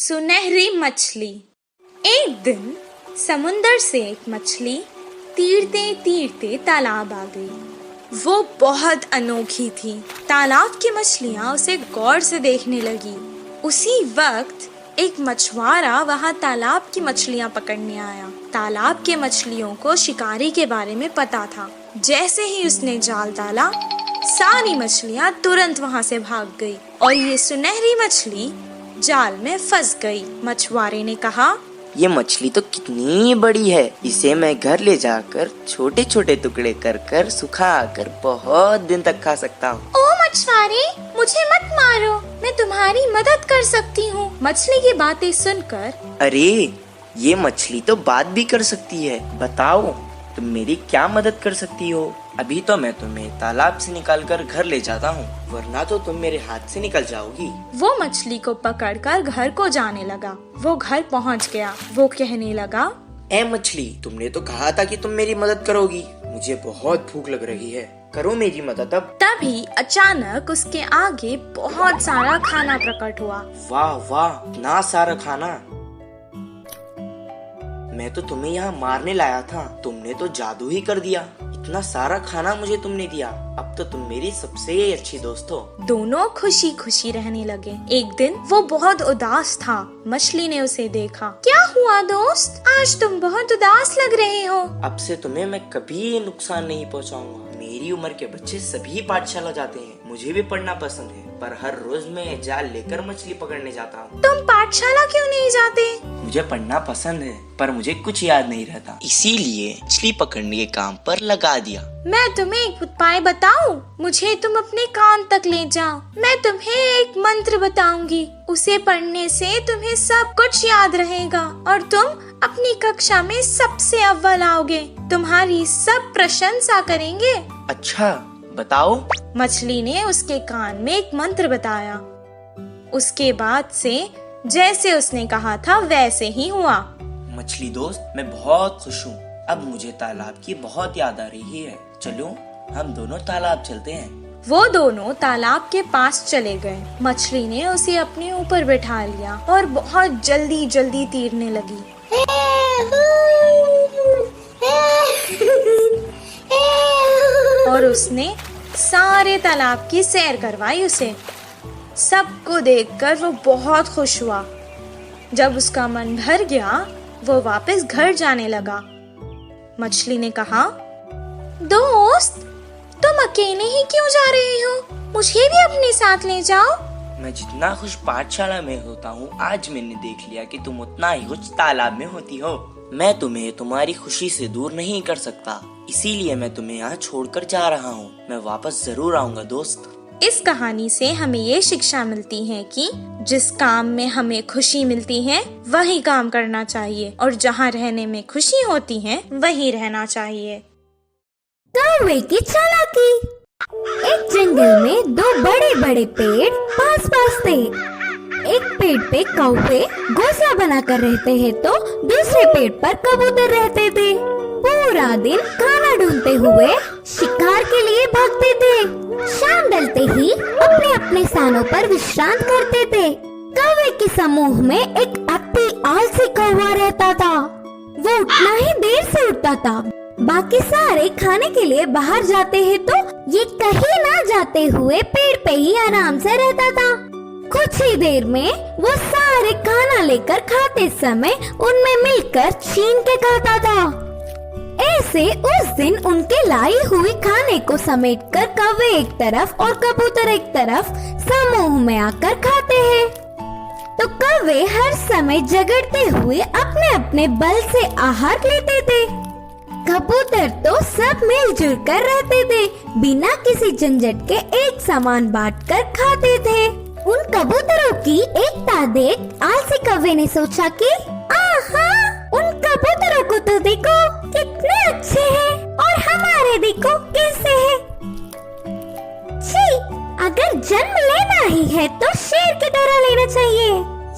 सुनहरी मछली। एक दिन समुंदर से एक मछली तीरते तीरते तालाब आ गई। वो बहुत अनोखी थी। तालाब की मछलियाँ उसे गौर से देखने लगी। उसी वक्त एक मछुआरा वहाँ तालाब की मछलियाँ पकड़ने आया। तालाब के मछलियों को शिकारी के बारे में पता था। जैसे ही उसने जाल डाला, सारी मछलियाँ तुरंत वहाँ से भाग गई और ये सुनहरी मछली जाल में फंस गई। मछुआरे ने कहा, ये मछली तो कितनी बड़ी है, इसे मैं घर ले जाकर छोटे छोटे टुकड़े कर कर सुखा कर बहुत दिन तक खा सकता हूँ। ओ मछुआरे, मुझे मत मारो, मैं तुम्हारी मदद कर सकती हूँ। मछली की बातें सुनकर, अरे ये मछली तो बात भी कर सकती है, बताओ तुम मेरी क्या मदद कर सकती हो? अभी तो मैं तुम्हें तालाब से निकालकर घर ले जाता हूँ, वरना तो तुम मेरे हाथ से निकल जाओगी। वो मछली को पकड़कर घर को जाने लगा। वो घर पहुँच गया। वो कहने लगा, ए मछली, तुमने तो कहा था कि तुम मेरी मदद करोगी। मुझे बहुत भूख लग रही है, करो मेरी मदद अब। तभी अचानक उसके आगे बहुत सारा खाना प्रकट हुआ। वाह वाह, इतना सारा खाना! मैं तो तुम्हें यहाँ मारने लाया था, तुमने तो जादू ही कर दिया। इतना सारा खाना मुझे तुमने दिया, अब तो तुम मेरी सबसे अच्छी दोस्त हो। दोनों खुशी खुशी रहने लगे। एक दिन वो बहुत उदास था। मछली ने उसे देखा। क्या हुआ दोस्त, आज तुम बहुत उदास लग रहे हो। अब से तुम्हें मैं कभी नुकसान नहीं पहुँचाऊंगा। मेरी उम्र के बच्चे सभी पाठशाला जाते हैं, मुझे भी पढ़ना पसंद है, पर हर रोज मैं जाल लेकर मछली पकड़ने जाता हूँ। तुम पाठशाला क्यों नहीं जाते? मुझे पढ़ना पसंद है, पर मुझे कुछ याद नहीं रहता, इसीलिए मछली पकड़ने के काम पर लगा दिया। मैं तुम्हें एक उपाय बताऊं? मुझे तुम अपने कान तक ले जाओ। मैं तुम्हें एक मंत्र बताऊंगी, उसे पढ़ने से तुम्हें सब कुछ याद रहेगा और तुम अपनी कक्षा में सबसे अव्वल आओगे। तुम्हारी सब प्रशंसा करेंगे। अच्छा, बताओ। मछली ने उसके कान में एक मंत्र बताया। उसके बाद से जैसे उसने कहा था वैसे ही हुआ। मछली दोस्त, मैं बहुत खुश हूँ। अब मुझे तालाब की बहुत याद आ रही है। चलो हम दोनों तालाब चलते हैं। वो दोनों तालाब के पास चले गए। मछली ने उसे अपने ऊपर बैठा लिया और बहुत जल्दी जल्दी तैरने लगी। और उसने सारे तालाब की सैर करवाई उसे। सबको देखकर वो बहुत खुश हुआ। जब उसका मन भर गया, वो वापस घर जाने लगा। मछली ने कहा, दोस्त, तुम अकेले ही क्यों जा रहे हो? मुझे भी अपने साथ ले जाओ। मैं जितना खुश पाठशाला में होता हूँ, आज मैंने देख लिया कि तुम उतना ही खुश तालाब में होती हो। मैं तुम्हें तुम्हारी खुशी से दूर नहीं कर सकता, इसीलिए मैं तुम्हें यहाँ छोड़कर जा रहा हूँ। मैं वापस जरूर आऊँगा दोस्त। इस कहानी से हमें ये शिक्षा मिलती है कि जिस काम में हमें खुशी मिलती है वही काम करना चाहिए और जहाँ रहने में खुशी होती है वही रहना चाहिए। कौवे की चालाकी। एक जंगल में दो बड़े बड़े पेड़ पास पास थे। एक पेड़ पे कौवे घोंसला बनाकर रहते हैं तो दूसरे पेड़ पर कबूतर रहते थे। पूरा दिन खाना ढूंढते हुए शिकार के लिए भागते थे। शाम ढलते ही अपने अपने स्थानों पर विश्राम करते थे। कौवे के समूह में एक अति आलसी कौवा रहता था। वो उठना ही देर से उठता था। बाकी सारे खाने के लिए बाहर जाते हैं तो ये कहीं ना जाते हुए पेड़ पे ही आराम से रहता था। कुछ ही देर में वो सारे खाना लेकर खाते समय उनमें मिलकर छीन के खाता था। ऐसे उस दिन उनके लाई हुई खाने को समेटकर कौवे एक तरफ और कबूतर एक तरफ समूह में आकर खाते हैं। तो कौवे हर समय झगड़ते हुए अपने अपने बल से आहार लेते थे। कबूतर तो सब मिलजुल कर रहते थे, बिना किसी झंझट के एक सामान बांटकर खाते थे। उन कबूतरों की एकता देख आलसी कौवे ने सोचा कि आहा, उन कबूतरों को तो देखो कितने अच्छे हैं और हमारे देखो कैसे हैं। छी, अगर जन्म लेना ही है तो शेर की तरह लेना चाहिए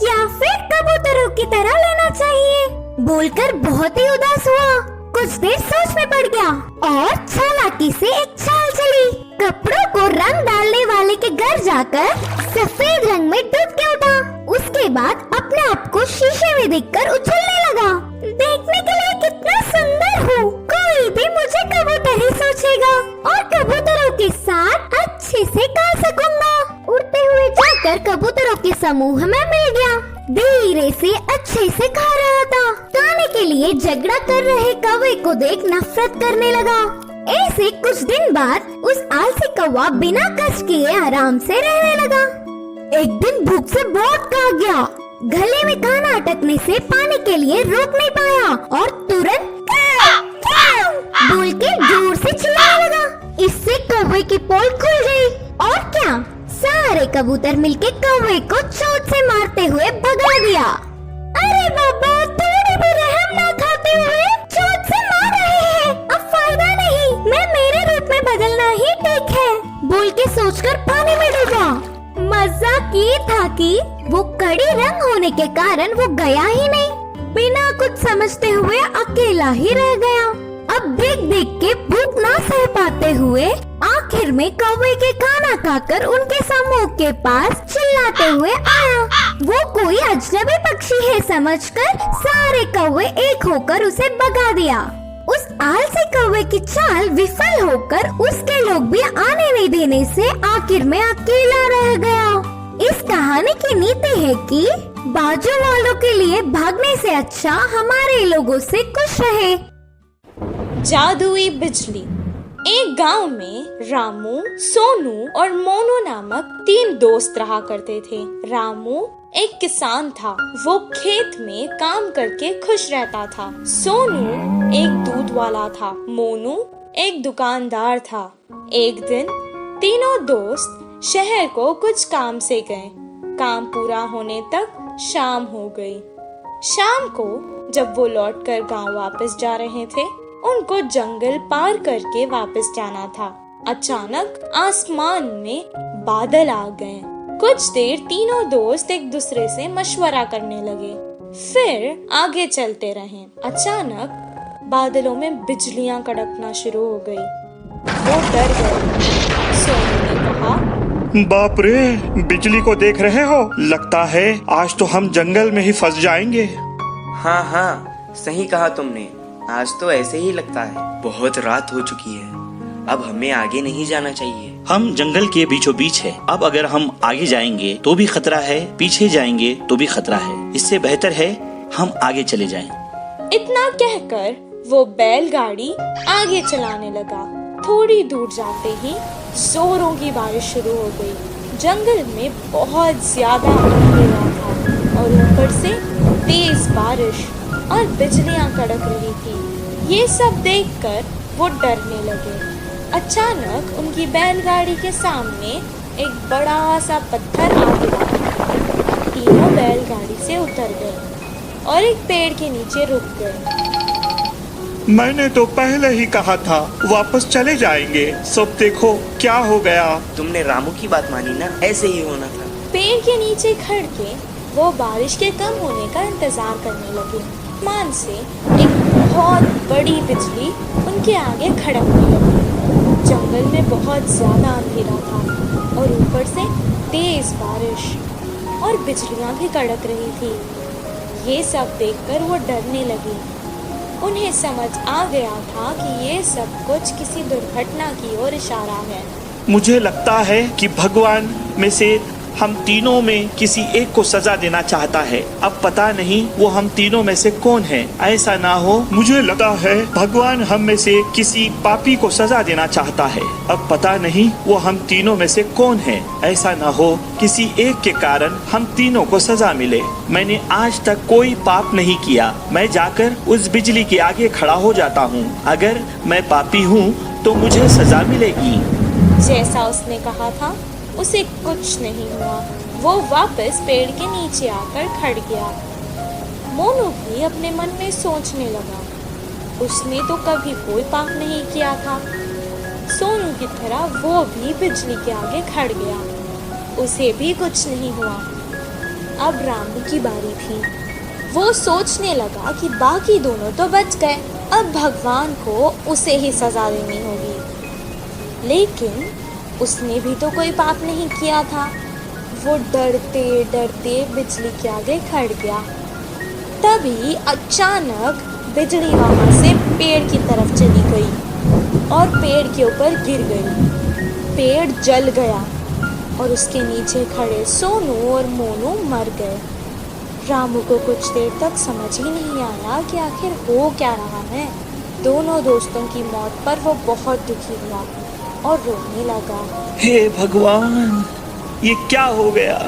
या फिर कबूतरों की तरह लेना चाहिए। बोलकर बहुत ही उदास हुआ। कुछ देर सोच में पड़ गया और चालाकी से एक चाल चली। कपड़ों को रंग डालने वाले के घर जाकर सफेद रंग में डूब के उठा। उसके बाद अपने आप को शीशे में देखकर उछलने लगा। देखने के लिए कितना सुंदर हूँ, कोई भी मुझे कबूतर ही सोचेगा और कबूतरों के साथ अच्छे से गा सकूंगा। उड़ते हुए जाकर कबूतरों के समूह में मिल गया। धीरे से अच्छे से गा रहा था। गाने के लिए झगड़ा कर रहे कौवे को देख नफरत करने लगा। ऐसे कुछ दिन बाद उस आलसी कौवा बिना कष्ट किए आराम से रहने लगा। एक दिन भूख से बहुत भाग गया। गले में खाना अटकने से पानी के लिए रोक नहीं पाया और तुरंत बोल के जोर से चिल्लाने लगा। इससे कौवे की पोल खुल गई और क्या, सारे कबूतर मिलके कौवे को चोट से मारते हुए भगा दिया। अरे बाबा, थोड़ी भी रहम ना खाते हुए चोट से मार रहे हैं। अब फायदा नहीं, मैं मेरे रूप में बदलना ही ठीक है, बोल के सोचकर पानी में डूबा। मजाक ये था कि वो कड़ी रंग होने के कारण वो गया ही नहीं। बिना कुछ समझते हुए अकेला ही रह गया। अब देख देख के भूख ना सह पाते हुए आखिर में कौवे के खाना खाकर उनके समूह के पास चिल्लाते हुए आया। वो कोई अजनबी पक्षी है समझकर सारे कौवे एक होकर उसे भगा दिया। उस आलसी कौवे की चाल विफल होकर उसके लोग भी आने नहीं देने से आखिर में अकेला रह गया। इस कहानी की नीति है कि बाजू वालों के लिए भागने से अच्छा हमारे लोगों से खुश रहे। जादुई बिजली। एक गांव में रामू, सोनू और मोनू नामक 3 दोस्त रहा करते थे। रामू एक किसान था, वो खेत में काम करके खुश रहता था। सोनू एक दूध वाला था, मोनू एक दुकानदार था। एक दिन तीनों दोस्त शहर को कुछ काम से गए। काम पूरा होने तक शाम हो गई। शाम को जब वो लौटकर गांव वापस जा रहे थे, उनको जंगल पार करके वापस जाना था। अचानक आसमान में बादल आ गए। कुछ देर तीनों दोस्त एक दूसरे से मशवरा करने लगे, फिर आगे चलते रहे। अचानक बादलों में बिजलियां कड़कना शुरू हो गई। वो डर गए। सोनू ने कहा, बाप रे, बिजली को देख रहे हो? लगता है आज तो हम जंगल में ही फंस जाएंगे। हाँ हाँ, सही कहा तुमने। आज तो ऐसे ही लगता है। बहुत रात हो चुकी है, अब हमें आगे नहीं जाना चाहिए। हम जंगल के बीचों बीच है। अब अगर हम आगे जाएंगे तो भी खतरा है, पीछे जाएंगे तो भी खतरा है। इससे बेहतर है हम आगे चले जाएं। इतना कहकर वो बैलगाड़ी आगे चलाने लगा। थोड़ी दूर जाते ही जोरों की बारिश शुरू हो गई। जंगल में बहुत ज्यादा अंधेरा था और ऊपर से तेज बारिश और बिजलियां कड़क रही थी। ये सब देखकर वो डरने लगे। अचानक उनकी बैलगाड़ी के सामने एक बड़ा सा पत्थर आ गिरा। तीनों बैलगाड़ी से उतर गए और एक पेड़ के नीचे रुक गए। मैंने तो पहले ही कहा था वापस चले जाएंगे। सब देखो क्या हो गया। तुमने रामू की बात मानी ना, ऐसे ही होना था। पेड़ के नीचे खड़ के वो बारिश के कम होने का इंतजार करने लगे। आसमान से एक बहुत बड़ी बिजली उनके आगे खड़कने लगी। जंगल में बहुत ज्यादा अंधेरा था और ऊपर से तेज बारिश और बिजलियां भी कड़क रही थी। ये सब देखकर वो डरने लगी। उन्हें समझ आ गया था कि ये सब कुछ किसी दुर्घटना की ओर इशारा है। मुझे लगता है कि भगवान में से हम तीनों में किसी एक को सजा देना चाहता है। अब पता नहीं वो हम तीनों में से कौन है। ऐसा ना हो, मुझे लगता है भगवान हम में से किसी पापी को सजा देना चाहता है। अब पता नहीं वो हम तीनों में से कौन है। ऐसा ना हो किसी एक के कारण हम तीनों को सजा मिले। मैंने आज तक कोई पाप नहीं किया। मैं जाकर उस बिजली के आगे खड़ा हो जाता हूँ। अगर मैं पापी हूँ तो मुझे सजा मिलेगी। जैसा उसने कहा था उसे कुछ नहीं हुआ। वो वापस पेड़ के नीचे आकर खड़ गया। मोनू भी अपने मन में सोचने लगा, उसने तो कभी कोई पाप नहीं किया था। सोनू की तरह वो भी बिजली के आगे खड़ गया, उसे भी कुछ नहीं हुआ। अब रामू की बारी थी। वो सोचने लगा कि बाकी दोनों तो बच गए, अब भगवान को उसे ही सजा देनी होगी। लेकिन उसने भी तो कोई पाप नहीं किया था। वो डरते डरते बिजली के आगे खड़ गया। तभी अचानक बिजली वहां से पेड़ की तरफ चली गई और पेड़ के ऊपर गिर गई। पेड़ जल गया और उसके नीचे खड़े सोनू और मोनू मर गए। रामू को कुछ देर तक समझ ही नहीं आया कि आखिर हो क्या रहा है। दोनों दोस्तों की मौत पर वो बहुत दुखी हुआ और रोने लगा। हे भगवान, ये क्या हो गया?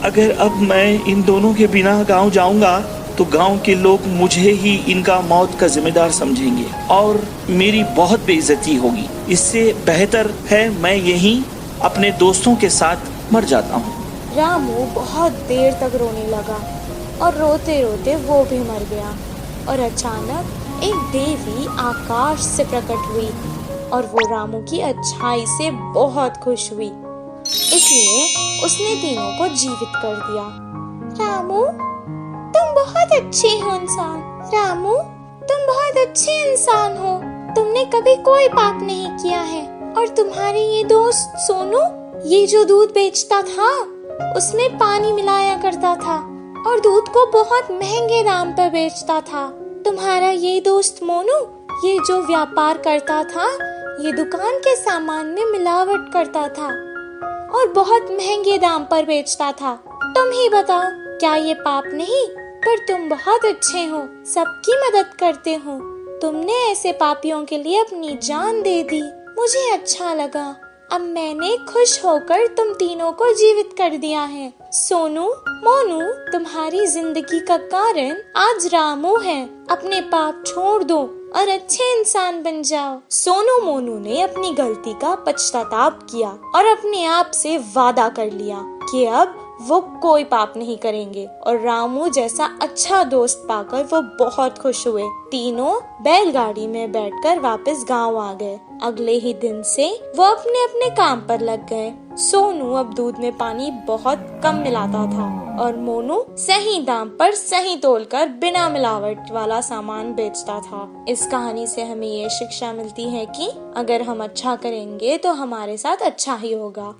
अगर अब मैं इन दोनों के बिना गांव जाऊंगा तो गांव के लोग मुझे ही इनका मौत का जिम्मेदार समझेंगे और मेरी बहुत बेइज्जती होगी। इससे बेहतर है मैं यहीं अपने दोस्तों के साथ मर जाता हूँ। रामू बहुत देर तक रोने लगा और रोते रोते वो भी मर गया। और अचानक एक देवी आकाश से प्रकट हुई और वो रामू की अच्छाई से बहुत खुश हुई, इसलिए उसने तीनों को जीवित कर दिया। रामू, तुम बहुत अच्छे हो इंसान। रामू, तुम बहुत अच्छे इंसान हो। तुमने कभी कोई पाप नहीं किया है। और तुम्हारे ये दोस्त सोनू, ये जो दूध बेचता था उसमें पानी मिलाया करता था और दूध को बहुत महंगे दाम पर बेचता था। तुम्हारा ये दोस्त मोनू, ये जो व्यापार करता था, ये दुकान के सामान में मिलावट करता था और बहुत महंगे दाम पर बेचता था। तुम ही बताओ, क्या ये पाप नहीं? पर तुम बहुत अच्छे हो, सबकी मदद करते हो। तुमने ऐसे पापियों के लिए अपनी जान दे दी। मुझे अच्छा लगा। अब मैंने खुश होकर तुम तीनों को जीवित कर दिया है। सोनू, मोनू, तुम्हारी जिंदगी का कारण आज रामू है। अपने पाप छोड़ दो और अच्छे इंसान बन जाओ। सोनू मोनू ने अपनी गलती का पश्चाताप किया और अपने आप से वादा कर लिया कि अब वो कोई पाप नहीं करेंगे। और रामू जैसा अच्छा दोस्त पाकर वो बहुत खुश हुए। तीनों बैलगाड़ी में बैठकर वापस गांव आ गए। अगले ही दिन से वो अपने अपने काम पर लग गए। सोनू अब दूध में पानी बहुत कम मिलाता था और मोनू सही दाम पर सही तोलकर बिना मिलावट वाला सामान बेचता था। इस कहानी से हमें ये शिक्षा मिलती है कि अगर हम अच्छा करेंगे तो हमारे साथ अच्छा ही होगा।